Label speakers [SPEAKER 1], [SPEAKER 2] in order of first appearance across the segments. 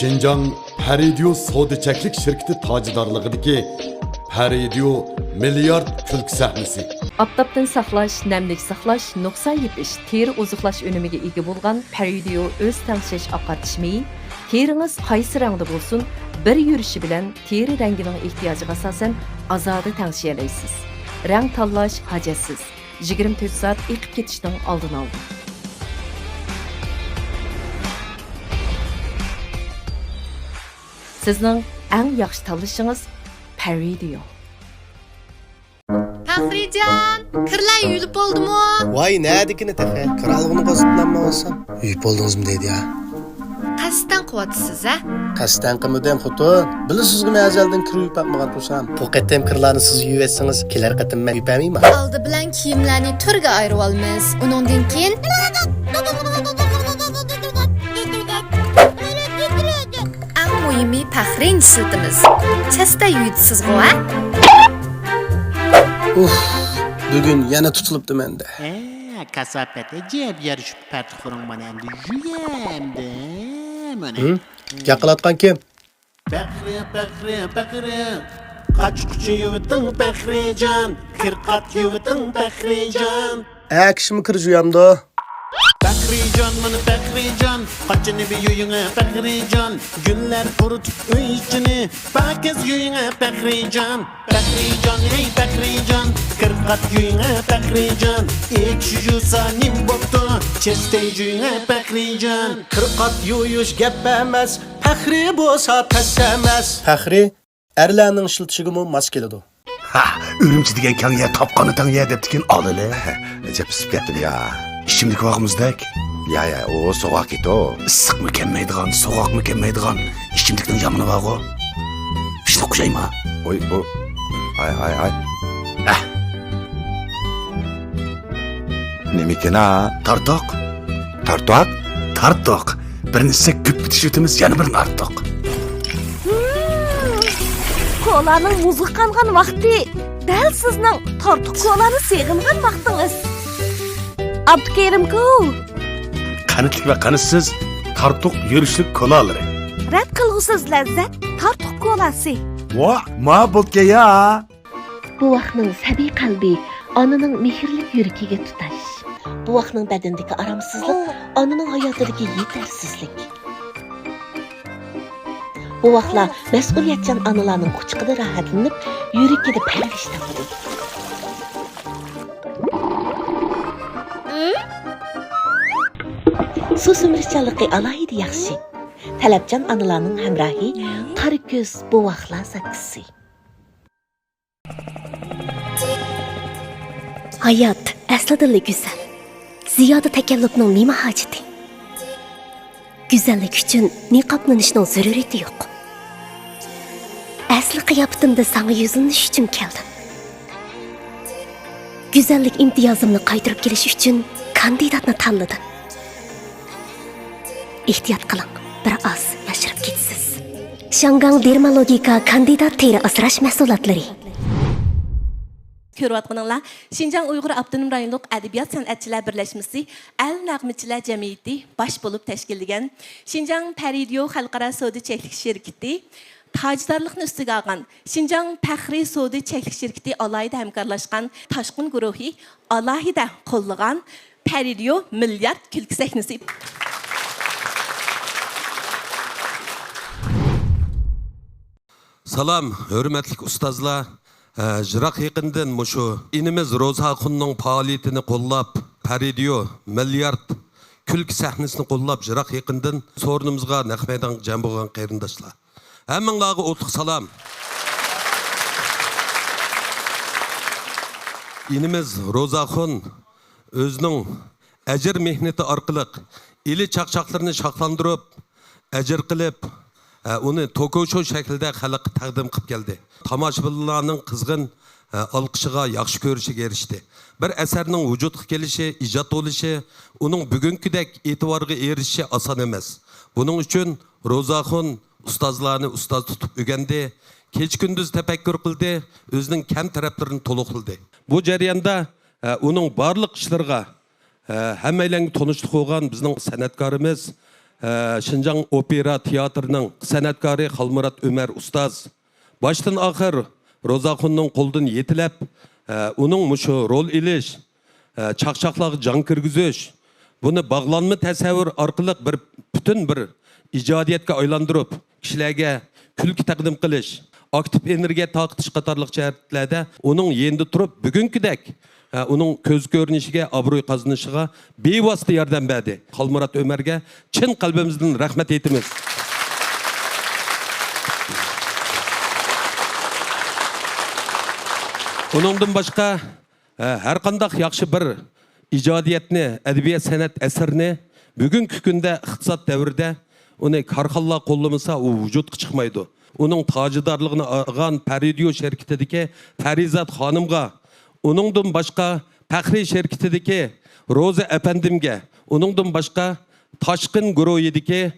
[SPEAKER 1] Şinjan Paridio Soğudiçeklik şirketi tacıdarlığıdaki Paridio milyard külk sahnesi.
[SPEAKER 2] Aptapdan saqlash, namlik saqlash, nuqson yepish, teri oziqlash önümiga ega bo'lgan Paridio o'z tangshash oqartishmeyi, teringiz qaysi rangda bo'lsin, bir yurishi bilan teri rangining ehtiyojiga asosan azoda tangshayalaysiz. Rang tanlash hajatsiz. 24 soat eqib ketishning oldini oldi. Sizning eng yaxshi tanlashingiz Paridio.
[SPEAKER 3] Faxrijon, kirlar yuyilib bo'ldimi?
[SPEAKER 4] Voy, nədikini təxə? Kralığını qazıtlanma olsam. Yuyub oldunuzmu deydi ya.
[SPEAKER 3] Qasddan qilyapsiz, ha?
[SPEAKER 4] Qasddan qilmadim xotun. Bilisizmi məzəldən kir yuyub atmagan tursam. Bu qətim kirlarni siz yuyub etsiniz, kelar qətim mən yuyub etmeymi?
[SPEAKER 3] Aldı bilan kiyimlarni turga ayırib olamiz. Uningdan keyin eng muhimi faxrin siltimiz. Chasta yuyibsiz-ku, ha?
[SPEAKER 4] Bugün yana tutulubdu məndə.
[SPEAKER 5] Kasapet ecep yarışıp pertukurun bana hem de yüyemde.
[SPEAKER 4] Yaqılatqan kim?
[SPEAKER 5] Bekri. Kaç kuçu yuvatın Bekrican. Kırkat yuvatın Bekrican.
[SPEAKER 4] Kişimi kır juyamdı.
[SPEAKER 5] Bekrican bana Bekrican. Kaçını bir yuyuna Bekrican. Günler kurutup öy içini. Bakız yuyuna Bekrican. Bekrican ey Bekrican. Kırkat yuyuna Bekrican. İlk yuyusa nim boptu. Çeste yuyuna Bekrican.
[SPEAKER 4] Kırqat yuyuş gep emas, fəxri bolsa təs emas. Fəxri ərlərinin işiltişigimi mas kelidi.
[SPEAKER 6] Ürümçi degan kang yer topqani tang yer debdikin olili.
[SPEAKER 7] Jepsib ketdim ya.
[SPEAKER 6] Ishimlik vaqtimizdek
[SPEAKER 7] Ya, o soğuk et o.
[SPEAKER 6] issiq kelmaydigan, sovuq kelmaydigan ishimlikning yomoni bor-ku. Shuni o'xshaymi?
[SPEAKER 7] Oy, bu. Ay. Nemikin ha?
[SPEAKER 6] Tartoq.
[SPEAKER 7] Tartuak?
[SPEAKER 6] Birinchisi ko'p bitish o'timiz, yana birini arttoq.
[SPEAKER 8] Kolaning muzga qangan vaqti dal sizning tortiq kolani seg'ingan vaqtingiz. Abdukerim-ku,
[SPEAKER 6] Qanitlik va qanitsiz tartoq yurishlik kolalari.
[SPEAKER 8] rad qilg'usiz lazzat tortiq kolasi.
[SPEAKER 6] Ma bo'lka ya.
[SPEAKER 8] Bu vaqtning sabiy qalbi onaning mehrlik yuragiga tutash. Bu vaqtning badandagi aromsizlik onaning hayotidagi yetarsizlik. Bu vaqtlar mas'uliyatchan onalarning quchqida rohatlanib, yuragida parvish topadi. Su sumirichanligi alohida yaxshi. Talabchan onalarning hamrohi qari ko'z bu vaqtlar sakkisi. Hayot aslida go'zal. Ziyoda takallufning nima hojati? Go'zallik uchun niqoblanishning zarurati yo'q. Asli qiyofatimda senga yuzlanish uchun keldim. Go'zallik imtiyozimni qaytarib kelish uchun kandidatni tanladim. Ehtiyot qiling, bir oz yashirib ketasiz. Shangang dermatologika kandidat teri asrash mahsulotlari.
[SPEAKER 9] Ko'rayotganinglar Şinjan Uyg'ur Avtonom rayonluq adabiyot san'atchilar birlashmasi Al Nag'michilar jamiyati bosh bo'lib tashkillangan Şinjan Paridio xalqaro savdo cheklik shirkati tajdorlikni ustiga olgan Şinjan Faxriy savdo cheklik shirkati alohida hamkorlashgan Toshqin guruhi alohida qo'llagan Paridio milyard kulki sahnasi.
[SPEAKER 10] Salam, hürmetli ustazlar. Jiroq yaqindan mushu inimiz Ro'zaxonning faoliyatini qo'llab, Paridio milyard kulki sahnesini qo'llab jiroq yaqindan so'rinimizga naq maydon jam bo'lgan qarindoshlar. Hammanglarga o'tliq salom. Inimiz Ro'zaxon o'zining ajr mehnati orqali ili chaqchaqlarini shaqlantirib, ajr qilib uni Tokyo show shaklida xalqqa taqdim qilib keldi. Tomoshabinlarning qizg'in olqishiga yaxshi ko'rishiga erishdi. Bir asarning vujudga kelishi, ijod bo'lishi, uning bugünkidek e'tiborga erishishi oson emas. Buning uchun Ro'zaxon ustozlarni ustoz tutib o'rgandi, kech-kunduz tafakkur qildi, o'zining kam taraflarini to'liq qildi. Bu jarayonda uning barliq ishlariga hammalarga tanishlik bo'lgan bizning san'atkorimiz Шинжаң опера театрының сәнәткары Халмұрат Өмәр ұстаз. Баштан ақыр Розахунның қолдың етіліп, оның мұшы рол иліш, чақчақлағы жан кіргізіш, бұны бағланмы тәсәуір арқылық бір бүтін бір ijodiyatga aylantirib, kishilarga kulki taqdim qilish, aktiv energiya taqtish qatorliq jihatlarda uning yendi turib, bugünkidek uning ko'z ko'rinishiga, obro'y qozonishiga bevosita yordam berdi. Xalmurat Ömerga chin qalbimizdan rahmat aytamiz. Uningdan boshqa har qanday yaxshi bir ijodiyatni, adabiyot san'at asarini bugungi kunda iqtisod davrida uni karxanlar qo'llamasa u vujudga chiqmaydi. Uning tojidarligini olgan Paridio şirketidagi Farizat xonimga, uningdan boshqa Faxriy şirketidagi Roza apandimga, uningdan boshqa Toshqin guruhidagi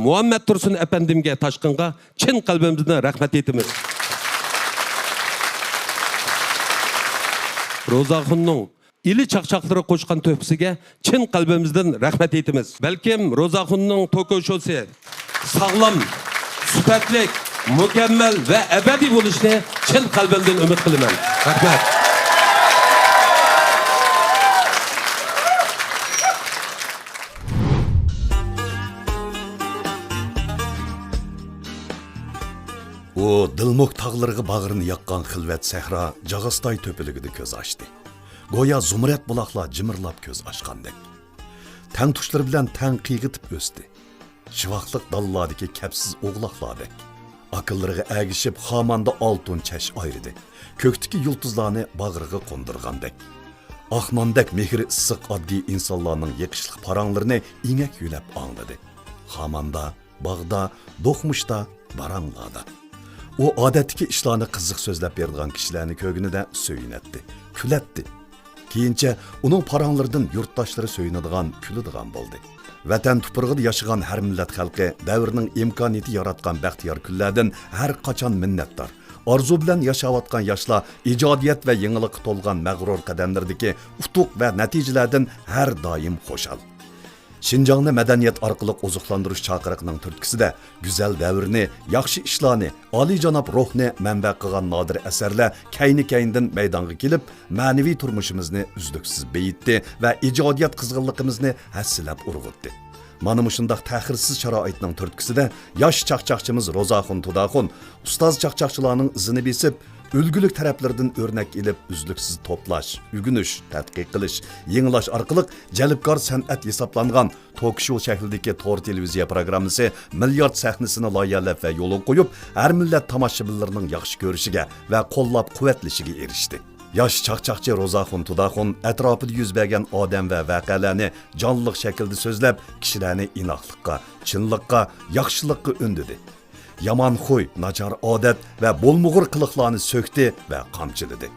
[SPEAKER 10] Muhammad Tursun apandimga, Toshqinga chin qalbimizdan rahmat aytamiz. Rozaxonning ili çaqçaqları qo'shgan to'pisiga chin qalbimizdan rahmat aytamiz. Balkim Rozaxonning toko shousi sog'lom, sifatli, mukammal va abadiy bo'lishini chin qalbimdan umid qilaman. Rahmat.
[SPEAKER 1] O Dilmoq tağlarıga bağrını yaqqan xilvat sahra Jag'astay to'piligida ko'z ochdi. Goya zumrat buloqlar jimirlab ko'z ochgandek. Tang tushlar bilan tang qiyg'itib o'sdi. Shivaqliq dallardagi kapsiz o'g'loqlardek. Aqllariga agishib xamanda oltin chash ayridi. Ko'kdagi yulduzlarni bag'riga qo'ndirgandek. Ahmandek mehri issiq oddiy insonlarning yiqishliq paranglarini ingak yulab angladi. Xamanda, bog'da, do'qmushda, baranglarda. O odatdagi ishlarni qiziq so'zlab bergan kishilarni ko'ginida so'yinatdi, kulatdi. Keyincha uning paranglaridan yurtdoshlari so'yinadigan, kuladigan bo'ldi. Vatan tuprog'ida yashagan har millat xalqi davrning imkoniyati yaratgan baxtiyor kunlardan har qachon minnatdor. Orzu bilan yashayotgan yoshlar ijodiyat va yangilikqa to'lgan mag'rur qadamlardagi utuq va natijalardan har doim xo'shal. Şinjan'ı medeniyet arqılıq ozuqlandırış çaqırıqının türtkisida güzel davrni, yaxshi ishlarni, olijanab ruhni manba qilgan nodir asarlar kayni-kayndan maydonga kelib, ma'naviy turmushimizni uzluksiz beyitdi va ijodiyat qizg'inligimizni hassilab urg'utdi. Mana mushundaq ta'xirsiz sharoitning turtkisida yosh chaqchaqchimiz Rozaxon Tudaxon ustoz chaqchaqchilarning izini besib, Ülgülük taraflardan örnek ilip üzlüksüz toplaş, ügünüş, tədqiq qilish, yenilash arqılıq jalibkor san'at hesaplanğan talk show şəklidəki tor televiziya programmasi milyard sahnesini loyihəlab və yolu qoyub, hər millət tomoshabinlarning yaxshi ko'rishiga və qo'llab quvvatlashiga erishdi. Yosh chaqchaqchi Rozaxon Tudaxon atrofida yuz bergan odam va voqealarni jonliq shaklda so'zlab, kishilarni inoqlikqa, chinlikqa, yaxshilikqa undidi. Yaman xuy, nachar odat va bo'lmug'ur qiliqlarni so'kdi va qamchiladi.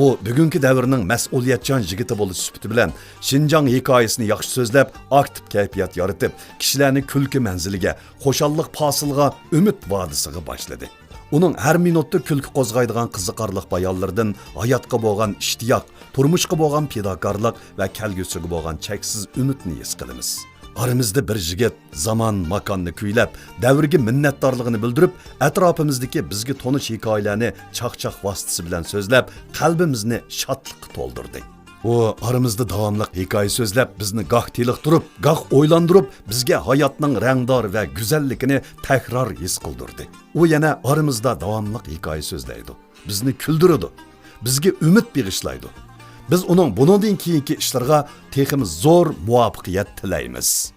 [SPEAKER 1] O bugungi davrning mas'uliyatchan yigiti bo'lish sifati bilan Şinjan hikoyasini yaxshi so'zlab, aktiv kayfiyat yaratib, kishilarni kulki manziliga, xo'shallik posilga, umid vodisiga boshladi. Uning har minutda kulki qo'zg'aydigan qiziqarli bayonlardan hayotga bo'lgan ishtiyoq, turmushga bo'lgan fidokorlik va kelgusiga bo'lgan cheksiz umidni his qilamiz. Aramızda bir jigit zaman makonni kuylab, davrga minnatdorligini bildirib, atrofimizdagi bizga tonish hikoyalarni chaqchaq vositasi bilan so'zlab, qalbimizni shodlikqa to'ldirdi. O aramızda davomli hikoya so'zlab, bizni goh teliqtirib, goh o'ylantirib, bizga hayotning rangdor va go'zalligini takror his qildirdi. U yana aramızda davomli hikoya so'zlaydi, bizni kuldiradi, bizga umid bag'ishlaydi. Biz onun bundan keyingi ishlarga teximiz zo'r muvaffaqiyat tilaymiz.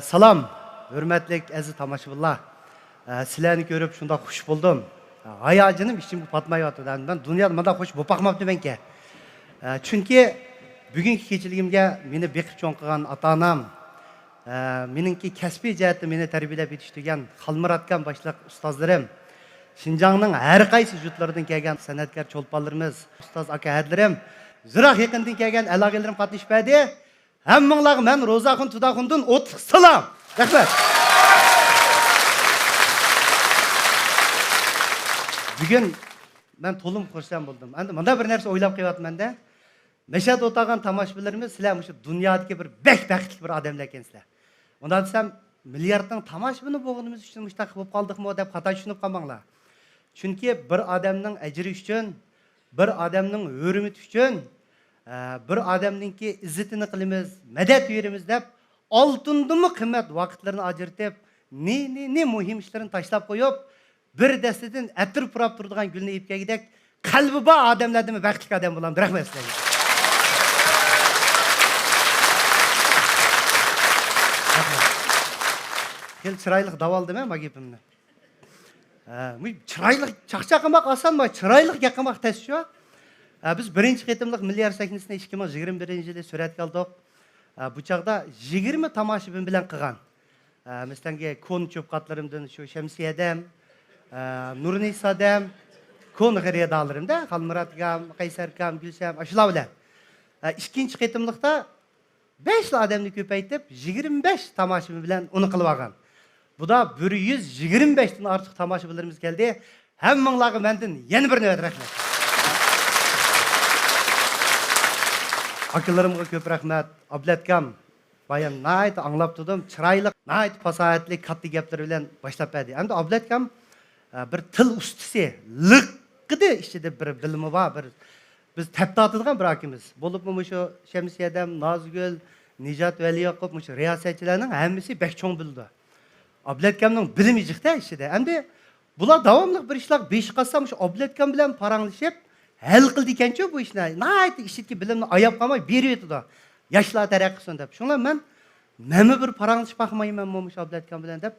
[SPEAKER 4] Salam, hürmetlik aziz tomoshabinlar. Sizlarni ko'rib shunda xush bo'ldim. Hayojinim ishim patmayapti. Men dunyoda bunday xush bo'lib boqmabdimanki. Chunki bugungi kechiligimga meni beqib cho'ng qilgan ota-onam, meningki kasbiy jihatda meni tarbiyalab yetishtirgan Xalmuratkan boshliq ustozlarim, Şinjanның har qaysi yurtlaridan kelgan san'atkor cho'lponlarimiz, ustoz aka hadlarim, Ziroq yaqindan kelgan aloqalarim qatnashibdi. Hammanglarga men Ro'zaxon Tudaxondan o'tliq salom. Rahmat. Bugun men to'lim xursand bo'ldim. Endi bunda bir narsa o'ylab qo'yapman-da. Mashhad o'tagan tomoshabinlarimiz sizlar shu dunyodagi bir baxtli bir odamlar ekansizlar. Bunda desam milliarddan tomoshabini bo'lganimiz uchun mushtaq bo'lib qoldikmi deb xato tushunib qolmanglar. Chunki bir odamning ajri uchun, bir odamning hurmati uchun, bir odamningki izzatini qilamiz, madad beramiz deb oltindimi qimmat vaqtlarini ajratib, ne muhim ishlarni tashlab qo'yib, bir dastidan atir purab turadigan gulni ipkagidek qalbi bor odamlardan baxtli odam bo'laman. Rahmat sizlarga. Kel chiroyli davoldim men gapimni. Chiroyli chaqchaq qilmoq osonmi? Chiroyli gapirmoq tez shu. Biz birinchi qitimliq milliard sahifasini 2021-yilda suratga oldik. Bu chaqda 20 tomoshabin bilan qilgan. Masalan, kon cho'pqatlarimdan shu Shamsiyadam, Nurnisadam, kon g'iriyadalarimda Xalmuratgam, Qaysargam, Gulsham, shular bilan. Ikkinchi qitimliqda 5 odamni ko'paytib 25 tomoshabin bilan uni qilib olgan. Bu da 125 dan ortiq tomoshabinlarimiz keldi. Hammanglarga mendan yana bir navbat rahmat. Akalarimga ko'p rahmat. Ablatkam bayan nayt anglab turdim. Chiroyli, nayt fasohatli katta gaplar bilan boshlab berdi. Endi Ablatkam bir til ustasi, liqidi ichida bir bilimi bor, bir biz tapta atadigan bir akimiz. Bo'libmi shu Shamsiyadam, Nozgul, Nijat Valiyaqub shu riyosatchilarning hammasi bek cho'ng bildi. Ablatkamning bilimi jiqda ichida. Endi bular davomli bir ishlar besh qasam shu Ablatkam bilan paranglashib hal qildi ekan-ku bu ishni. Nayt ishitki bilimni ayab qolmay beriydi. Yoshlar taraqqiysin deb. Shunga men nima bir paranglashib baxmayman bu Ablatkam bilan deb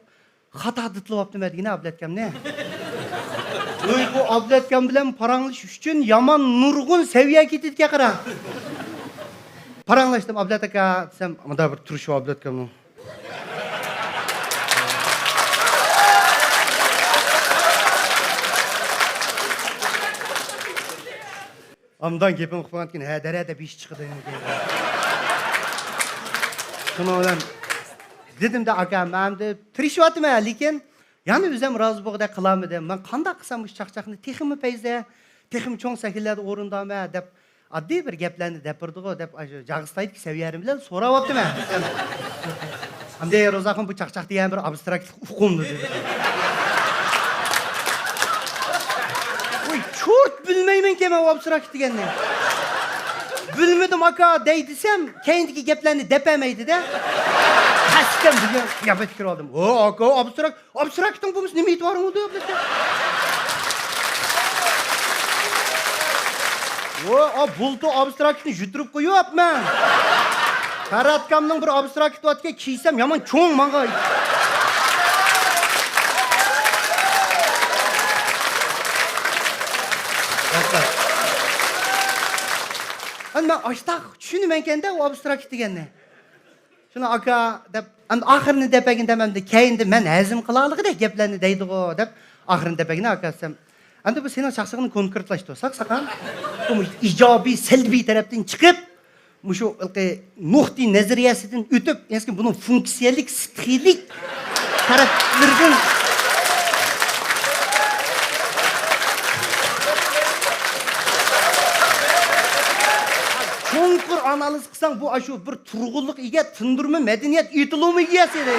[SPEAKER 4] xato ditlabdim degan Ablatkamni. Bu Ablatkam bilan paranglish uchun yomon nurg'un seviyaga ketdiga qara. Paranglashdim Ablat aka desam, bunda bir turish Ablatkamning. Amdan gapim qilgankin, ha darada besh chiqdi. Shuni bilan dedim-da aka, men deb tirishyapman, lekin yani o'zim rozi bo'lganda qilaman. Men qanday qilsam bu chaqchaqni texmi payza, texmi cho'ng sakinlarda o'rindami deb oddiy bir gaplarni gapirdi-ku deb Jag'istaylik saviyarim bilan so'rayapman. Hamda Ro'zaxon bu chaqchaq degan bir abstrakt uqumdi dedi. Cho'rt bilmayman-ki men abstrakt deganni. Bilmedim aka deysem, kendiki gaplarni depamaydi-da. Qasddan bugun gapga fikr oldim. O aka abstraktning bu nima e'tiboring bo'ldi deb. O bultu abstraktni jutirib qo'yapman. Qaratkamning bir abstrakt vatga kiysam yomon cho'ng menga. Ama aştaq tushunmayman-da o abstrakt deganni. Shuni aka deb, endi oxirini depagin demamda, keyindi men hazm qilaligidek gaplarni deydi-ku deb oxirini depagini aka desam. Endi bu sening shaxsingni konkretlashtirsak, saqan bu ijobiy, salbiy tarafdan chiqib, shu nuqtai nazariyasidan o'tib, eski buning funksiyalik, sithilik taraflaridan analiz qilsang bu shu bir turg'unlik ega tundurma madaniyat etilumi egasi edi.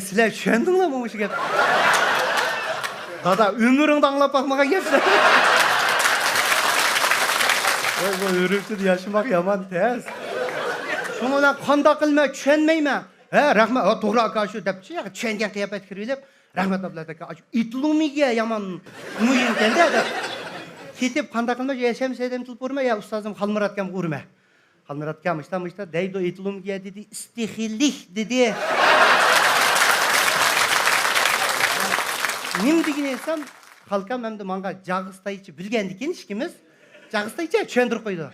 [SPEAKER 4] Sizlar tushundinglarmi bu gap? Dada umringni anglab baxmagan gaplar. Bu yuribsiz yashamoq yomon tez. Shuni qanday qilma tushunmayman. Ha, rahmat. To'g'ri aka shu deb tushungan qiyofat kirib, Rahmet abla aka, itlumige yaman muyin kende. Ketip kanda kılma, yaşam sedem tılıp vurma ya ustazım Halmurat kam vurma. Halmurat kam işte deydo itlumige dedi, istihillik dedi. Nim degen etsem, halkam hem de manga Jagыстайчы bilgendik işkimiz. Jagыстайчы çöndürüp koydu.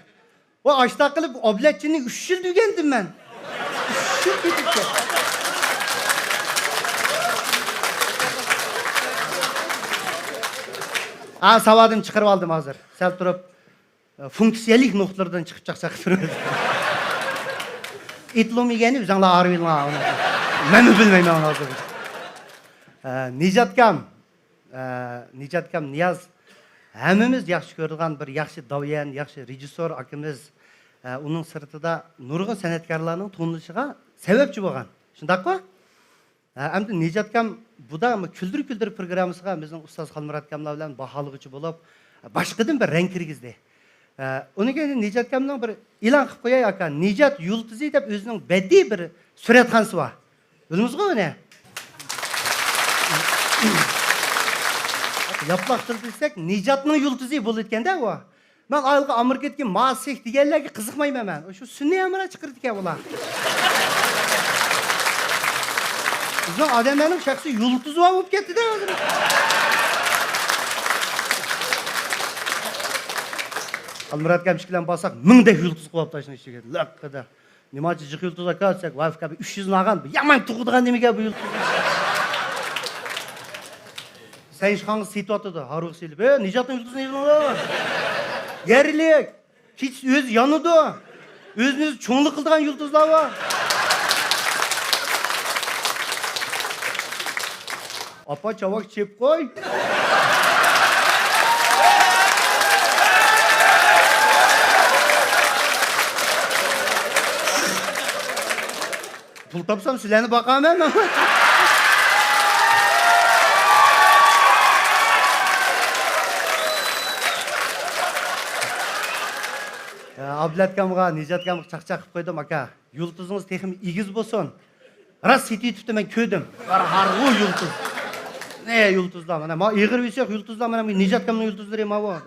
[SPEAKER 4] O açta kılıp obletçini 3 yıl dügendim ben. 3 yıl dügendim. Savadım çıkarıp aldım hazır. Sel durup funksiyonlik noktalardan çıkıp çaksak duruyordu. İtlum yegeni bizden la ağrı bilmem. Ben mi bilmeyim onu hazır. Nicat kam Niyaz hemimiz yaxşı görülen bir yaxşı davyan, yaxşı rejissor akımız. Onun sırtında nurgun sanatkarlarının tuğunluşuğa sebepçi bolgan. Şundak mı? Hem Nicat kam bu da küldür programımızga bizning ustaz Halmurat kamlar bilan bahalıgıcı bolup başkadan bir renk kirgizdi. Onun keyin Nicat kamdan bir e'lon qilib qo'yay aka. Nicat yulduzi deb o'zining badiiy bir suratxonasi bor. Bildingizmi uni? Yaplaqtır desek Nicat'ның yulduzi bo'lib etkanda u. Men ayılga Amerika ketgan Masih deganlarga qiziqmayman men. Shu sunniy amra chiqirdi ekan ular. Bizning odamlarning shaxsiy yulduzi bo'lib ketdi-da hozir. Almurat kamchikilan basak 1000 dek yulduz qo'yib tashlashdi ekan. Laqada. Nimachi jiq yulduz akasak, vafqa 300 nagan. Yaman tug'digan nimaga bu yulduz? Sen işkanı sitwatıdı, harıq silip. Nicat'ın yıldızını yıldızını. Gerilik. Hiç öz yanıdı. Özünüz çoğunluk kıldıgan yıldızlar var. Apa çavak çep koy. Pul tapsam sileni bakamam ben. Ablat kamga, Nicat kamga çaqçaq qilib qo'ydim aka. Yulduzingiz texim egiz bo'lsin. Ras setitibdi men ko'rdim. Qara harg'u yulduz. Ne yulduzlar mana? Ma ig'ir bo'lsak yulduzlar mana Nicat kamning yulduzlari ma bor.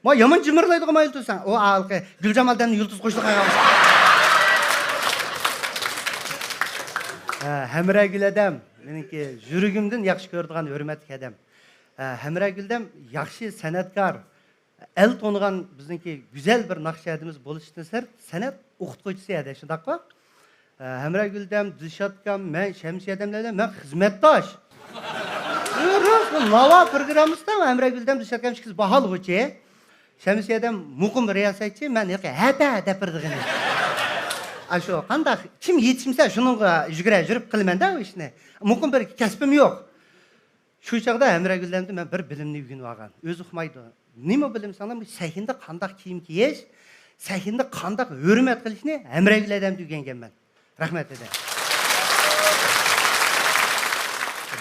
[SPEAKER 4] Ma yomon jimirlaydigan ma yulduzsan. O alqi Guljamaldan yulduz qo'shdi qilgan. Hamragul adam, meniki yuragimdan yaxshi ko'radigan hurmatli adam. Hamraguldan yaxshi sanatkor. El tonugan bizimki güzel bir nakşiyatımız buluştuğun sanat okutkucusu edi. Şundak mı? Hemre Güldem, Dilşatkam, ben Şemsiye Ademlerden, ben hizmettaş. Nava programımızda mı Hemre Güldem, Dilşatkam çıkız bahal hoca. Şemsiye Adem mukum riyasetçi, ben yok ya hep depirdiğini. Aşo, kandak kim yetişimse şunun jürüp kılmen de o işine. Mukum bir kesbim yok. Şu çağda Hemre Güldem'de ben bir bilimli gün vargan. Özü okumaydı. Nima bilim sana sahinde qandaq kiyim kiyish, sahinde qandaq hurmat qilishni Hamragul adam deganman. Rahmat edi.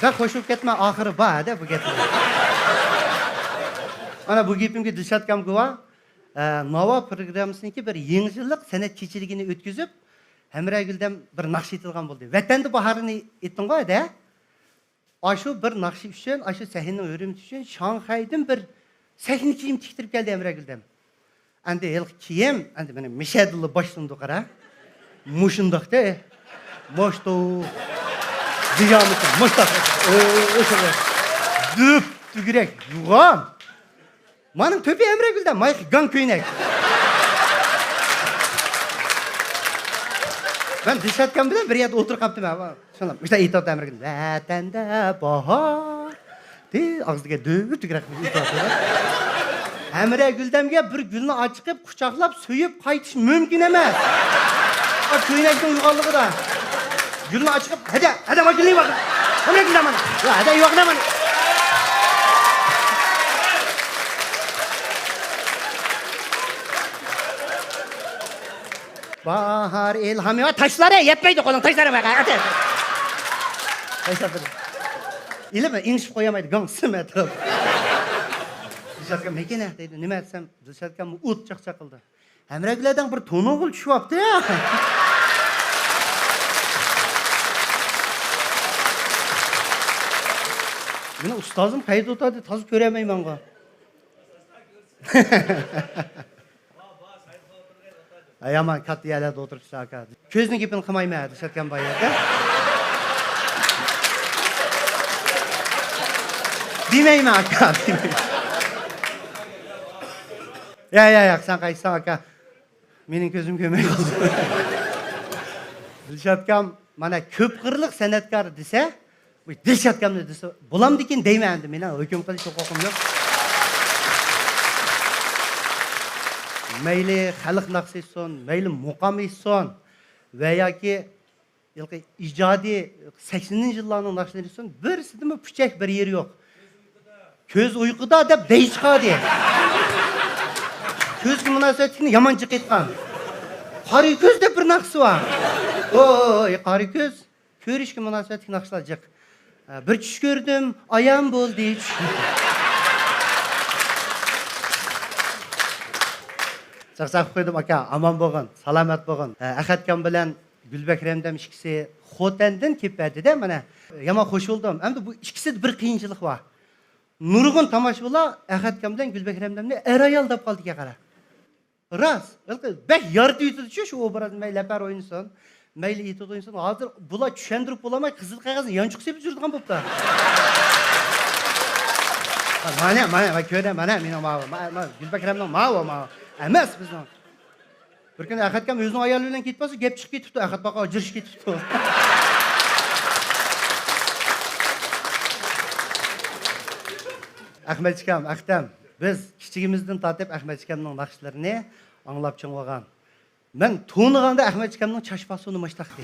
[SPEAKER 4] Da qo'shib ketma, oxiri bor-da bu gapni. Mana bu gapimga Dilshod kam guvoh. Nova programmasiniki bir yangilik san'at kechiligini o'tkazib, Hamraguldan bir naqsh etilgan bo'ldi. Vatanni bahorini aytding-ku-da. Aşu bir naqshi uchun, aşu sahinning hurmati uchun Shanxaydan bir sahne kiyim tiktirip geldi Hamraguldan. Endi el kiyim, endi benim Mishadlı başlandı qara. Muşundaqda, moşto, diyamıtı, moştaq. O'shalar. Düp, tügürek, yuğan. Manın töpi Hamraguldan, mayqi gan köynek. Ben Dilshod bilan bir yerda o'tirib qoldim men. Shunday, işte aytadi Hamragul. Vatanda bahor. De ağzıga tügürek. Hamragulga bir gulni ochiqib, quchoqlab, so'yib qaytish mumkin emas. O ko'ynakning yo'qligida. Gulni ochiqib, hada ma gulni baqir. Hamraguldan mana. Hada yo'qda mana. Bahar ilhamı va taşlara yetmeydi qo'ling, taşlara baqa. Taşlar. İlimi inişib qo'yamaydi, gangsim atrof. Dilshod kam mekene deydi, nima aytsam, Dilshod kam o't chaqchaq qildi. Hamraguldan bir to'ng'il tushyapti. Meni ustozim qayerda o'tadi, to'g'ri ko'ramayman-ku. Yaman katta yerlarda o'tiribsiz aka. Ko'zni gapini qilmayman, deshayotgan bu yerda. Demayman aka, demayman. Ya, sen qaysan aka. Mening ko'zim ko'rmay qoldi. Dilshatgam mana ko'p qirliq san'atkor desa, bu Dilshatgamni desa, bo'lamdikin deyman endi. Men hukm qilish huquqim yo'q. Mayli xalq naqsi etsin, mayli muqam etsin va yoki ijodiy 80-yillarning naqshlari etsin, birsidimi puchak bir yeri yo'q. Ko'z uyquda deb dey chiqadi. Ko'zga munosabatini yomonchi ketgan. Qari ko'z deb bir naqsi bor. Oy, qari ko'z ko'rishga munosabatli naqshlar jiq. Bir tush ko'rdim, ayam bo'ldi. Chaqchaq qo'ydim aka, aman bo'lgin, salomat bo'lgin. Ahadkam bilan Gulbakramdan ikkisi Xotandan kelibdi-da, mana yomon xush bo'ldim. Endi bu ikkisida bir qiyinchilik bor. Nurg'un tomoshabinlar Ahadkam bilan Gulbakramdan er ayol deb qoldiga qara. Ras, bek yardı yutdi shu obraz mayli lapar o'yinsin, mayli yetib o'yinsin. Hozir bular tushuntirib bo'lamay qizil qog'ozni yonchiq sepib yuradigan bo'pti. Mana ko'ra, mana mening Gulbakramdan ma. Emas bizning. Bir kun Ahadkam o'zining ayoli bilan ketib qolsa, gap chiqib ketibdi. Ahad baqa jirish ketibdi. Ahmadchikam, Ahtam, biz kichigimizdan tortib Ahmadchikamning naqshlarini anglab ching'olgan. Men to'niganda Ahmadchikamning chashpasini mashtaqdi.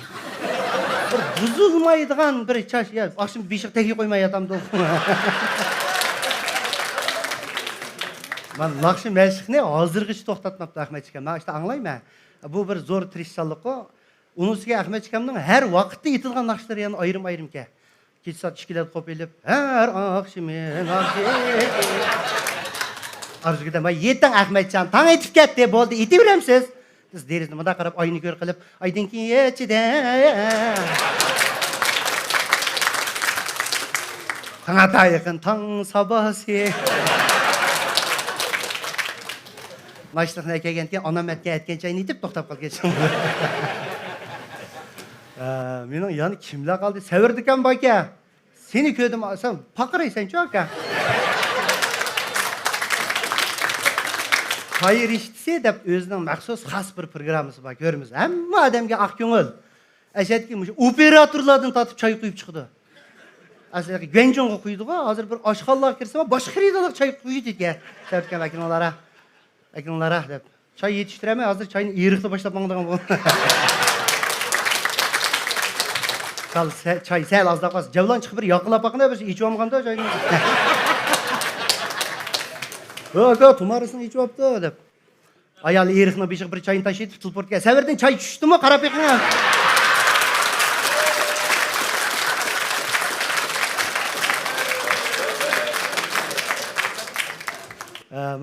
[SPEAKER 4] Bir buzilmaydigan bir chash, ya, oqshom beshiq tagi qo'ymay yotamdi. Men naqshi mashqni hozirgacha to'xtatmabdi Ahmadchikam. Men işte anglayman. Bu bir zo'r tirishchanlik-ku. Unisiga Ahmadchikamning har vaqtda yetilgan naqshlari yana ayrim-ayrimga. Kecha soat 2larda qo'pilib, har oqshom Arzugida men yeting Ahmadjon, tong etib ketdi, bo'ldi, etaveramsiz. Siz derizni bunda qarab oyni ko'r qilib, aydin keyin yechida. Tanga yaqin tong sabosi. Mashriqdan kelgandan onam aytgan aytganchayni deb to'xtab qolgan. Mening yani kimlar qoldi? Savirdikan aka. Seni ko'rdim, sen faqiraysan-ku aka. Hayır iştisi deb o'zining maxsus xas bir programmasi bor, ko'ramiz. Hamma odamga oq ko'ngil. Ashadki, operatorlardan tortib choy quyib chiqdi. Aslida Gwenjonga quydi-ku, hozir bir oshxonalarga kirsa, boshqa xaridorlar choy quydi ekan. Savirdikan akinlara deb. Choy yetishtiramay, hozir choyni eriqda boshlab mangdigan bo'ldi. Qal choy sal ozda qolsa, javlon chiqib bir yoqilab baqina bir ichib olmaganda choyni. Aka, tumarisini ichib olibdi deb. Ayol eriqni beshiq bir choyni tashib tilportga. Savirdan choy tushdimi? Qarab yiqing.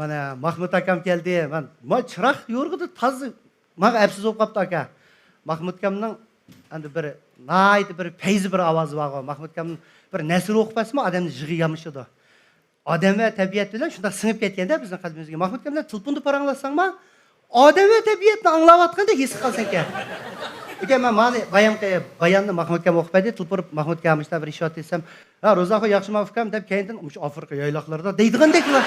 [SPEAKER 4] Mana Mahmud akam keldi. Men chiroq yo'rg'idi, tozi. Menga afsus bo'lib qopti aka. Mahmud akamning endi bir naydi bir feyzi bir ovozi bor. Mahmud akamning bir nasr o'qipasmi, odamni jig'i yamishidi. Odam va tabiat bilan shunda singib ketganda bizning qalbimizga Mahmud akamdan tilpunni paranglasangmi, odam va tabiatni anglayotganda his qilsan ekan. Ekan men bayonni Mahmud akam o'qib berdi, tilpurib Mahmud akamishda bir ishot desam, "Ha, Ro'zaxo yaxshi mafkam" deb keyindan o'sha Afrika yayloqlarida deydigandeklar.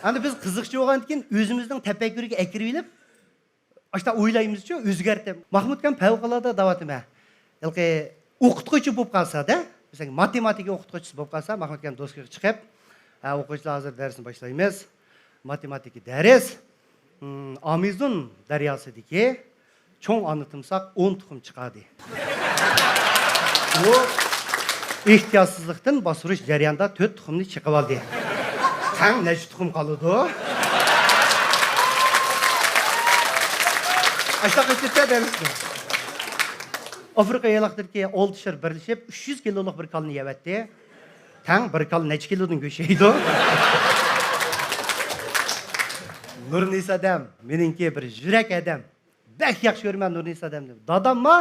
[SPEAKER 4] Endi biz qiziqchi bo'lgandan keyin o'zimizning tafakkuriga akirib olib, ashta o'ylaymiz-ku, o'zgartib. Mahmud akam favqulodda da'vatime. Yilqi o'qituvchi bo'lib qolsa-da, masalan, matematika o'qituvchisi bo'lib qolsa, Mahmud akam do'stga chiqib, o'quvchilar hozir darsni boshlaymiz. Matematika dars Amazon daryosidagi cho'ng anitimsaq 10 tuxum chiqadi. Bu ehtiyotsizlikdan bosirish jarayonida 4 tuxumni chiqib oldi. Sen ne tuxum qoldi? Aşağı ketdi dersdi. Afrika yayloqlarga 6 shir birlashib 300 kiloluk bir kalni yevatdi. Tang bir kal necha kilodan go'shaydi? Nurnisa adam meningki bir yurak adam. Bek yaxshi ko'raman Nurnisa adamni. Dadamma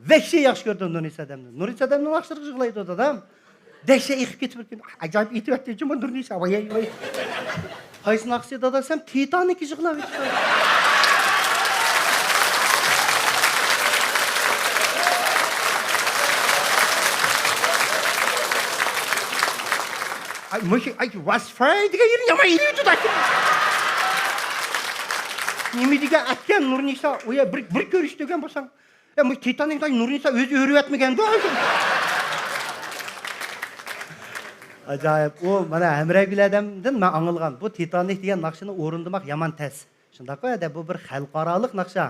[SPEAKER 4] vahshiy yaxshi ko'rdim Nurnisa adamni. Nurnisa adamni yaxshiroq yig'laydi dadam. Dehşe ekip ketib ketgan. Acayip itibat deydi men Nurnisa. Voy. Qaysini aqsi dadasam Titanic yig'lab ketdi. Ay, was frei degan yerini yomon yeydi tutadi. Nima degan atgan Nurnisa, oya bir ko'rish degan bo'lsang, bu Titanicdan Nurnisa o'zi o'rib yotmagan-da. Acayip. O mana Emregül adamdan men anılgan. Bu Titanic degan naqshini o'rindimak yomon tez. Shundaq-ku, bu bir xalqarалық naqsha.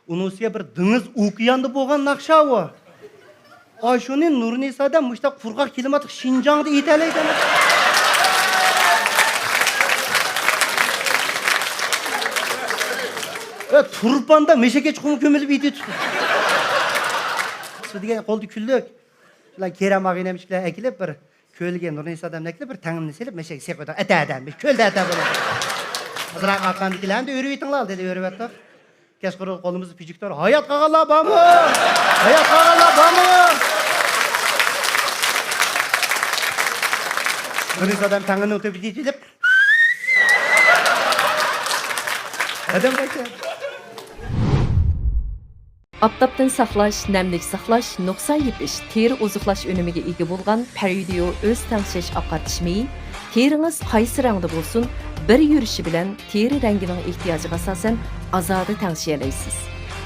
[SPEAKER 4] Unisiya bir dengiz okeanda bo'lgan naqsha o. Ashuni Nurnisadan mushta qurg'oq kilometr Shinjongda yetalaydi. Turpanda meşeke çukumu kömülüp yedi tuttu. Su degan qo'lda kullik. Shular keram ag'inamishlar ekilib bir ko'lga Nurnisa odamni ekilib bir tangimni silib meshak sep qo'ydi. Atadan bir ko'lda ata bo'ladi. Azroq aqandikilarni o'rib yetinglar dedi o'rib yotdi. Kechqurun qo'limizni pijiktor. Hayot qolganlar bormi? Hayot qolganlar bormi? Nurnisa odam tangini o'tib yetib. Adam qaytdi.
[SPEAKER 2] Aptapdan saqlash, namlik saqlash, nuqson yepish, teri ozuqlash önümiga ega bo'lgan Paridio o'z tangshish oqartishmeyi, teringiz qaysi rangda bo'lsin, bir yurishi bilan teri rangining ehtiyojiga asosan azoda tangshiyalaysiz.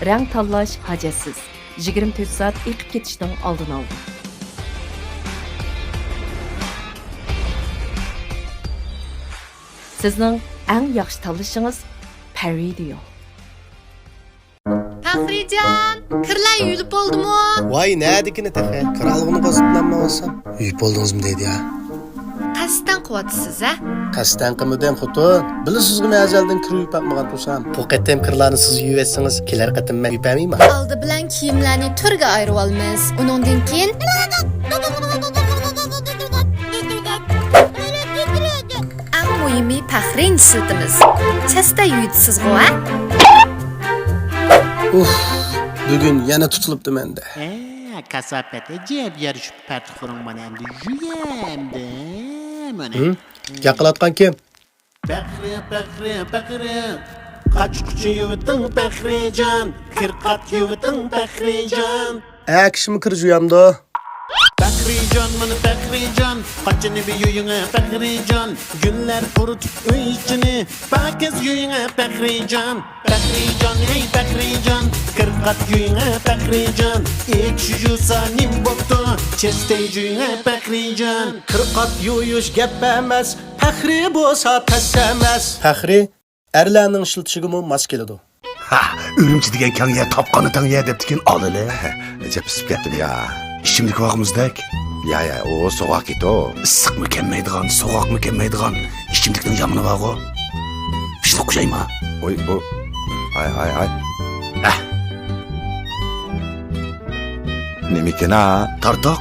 [SPEAKER 2] Rang tanlash hajatsiz. 24 soat eqib ketishning oldini oldi. Sizning eng yaxshi tanlashingiz Paridio.
[SPEAKER 3] Faxrijon, kirlar yulib bo'ldimi?
[SPEAKER 11] Voy, nədikini təxə? Kralığını bozublanma olsam. Yuyub oldunuzmu deydi ya.
[SPEAKER 3] Qasddan qilyapsiz, ha?
[SPEAKER 11] Qasddan qilmadim xotun. Bilisizmi əzəldən kir yuyub baxmagan tursam. Bu qətim kirlarni siz yuyub etsangiz, kelar qətim men yuyub olmayman.
[SPEAKER 3] Oldi bilan kiyimlarni turga ayirib olamiz. Uningdan keyin eng muhimi faxrin siltimiz. Chasta yuyibsiz-ku, ha?
[SPEAKER 11] Bugün yana tutulubdu mende.
[SPEAKER 5] Kasapet acayip yarışıp pertiklerin bana hem de yüyemde.
[SPEAKER 11] Yaqılatqan kim?
[SPEAKER 5] Bakri. Kaç kuçu yuvatın Bakrican. Kırkat yuvatın Bakrican.
[SPEAKER 11] Kişimi kır juyamdı.
[SPEAKER 5] Bakrican bana Bakrican. Kaçını bir yuyuna Bakrican. Günler kurut öy içini. Bakız yuyuna Bakrican. Bakrican ey Bakrican. Kırkat yuyuna Bakrican. Ekşi yusa nim boptu. Çeste yuyuna Bakrican.
[SPEAKER 11] Kırqat yuyuş gep emas, Faxri bolsa pes emas. Faxri erlarning ishlatishigimi mos keladi.
[SPEAKER 6] Ha, ürümçi degan kang yer topqani tang yer debdikin olili.
[SPEAKER 7] Acayip pisib ketdim ya.
[SPEAKER 6] İçimlik vaqimizdek.
[SPEAKER 7] Ya, o soğuk it o.
[SPEAKER 6] Issiq mı kelmaydigan, soğuk mu kelmaydigan ichimlikning yomoni bor-ku. Shuni o'qiymi?
[SPEAKER 7] Oy, bu. Ay. Nemikin ha?
[SPEAKER 6] Tartoq.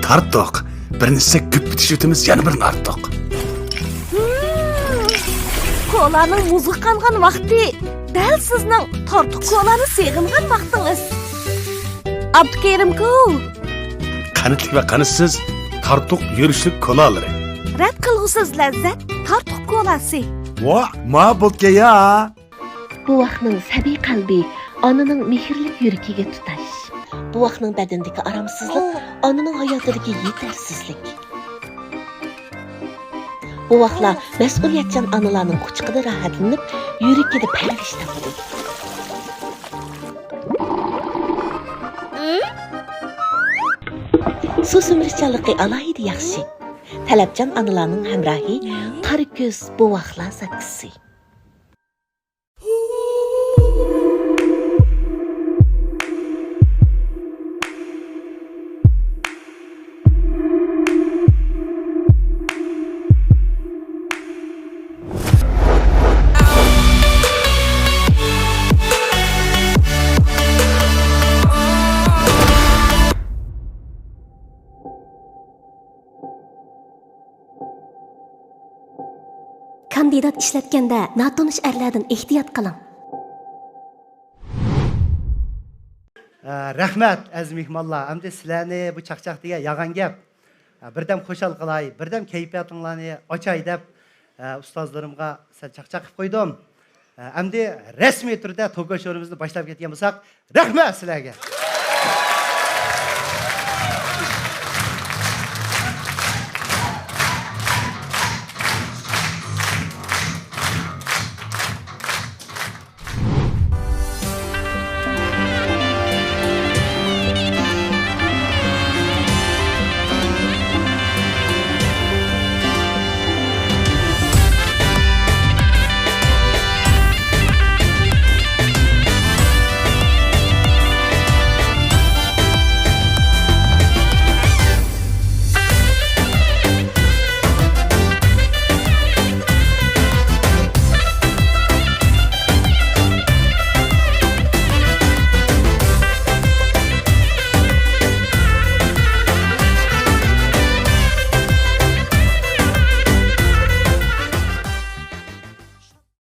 [SPEAKER 7] Tartoq?
[SPEAKER 6] Birini issek ko'p bitish o'timiz, yana birini arttoq.
[SPEAKER 8] Kolaning muzga qangan vaqti, dal sizning tortiq kolani seg'ingan vaqtingiz. Abdukerim-ku.
[SPEAKER 6] Qanitlik va qanitsiz tartoq yurishlik kolalari.
[SPEAKER 8] Rad qilg'usiz lazzat tortiq kolasi.
[SPEAKER 6] Voh, ma bo'lka ya.
[SPEAKER 8] Bu vaqtning sabiy qalbi onaning mehrlik yuragiga tutash. Bu vaqtning badandagi aromsizlik, onaning hayotidagi yetarsizlik. Bu vaqtlar mas'uliyatchan onalarning quchqida rohatlanib, yuragida parvish topadi. Su sumirishchanligi alohida yaxshi. Talabchan onalarning hamrohi qari ko'z bu vaqtlar sakkisi. kandidat ishlatganda notanish erlardan ehtiyot qiling.
[SPEAKER 4] Rahmat aziz mehmonlar. Endi sizlarni bu chaqchaq degan yag'an gap birdam qo'shal qilay, birdam kayfiyatinglarni ochay deb ustozlarimga sal chaqchaq qilib qo'ydim. Endi rasmiy turda to'y sho'rimizni boshlab ketgan bo'lsak, rahmat sizlarga.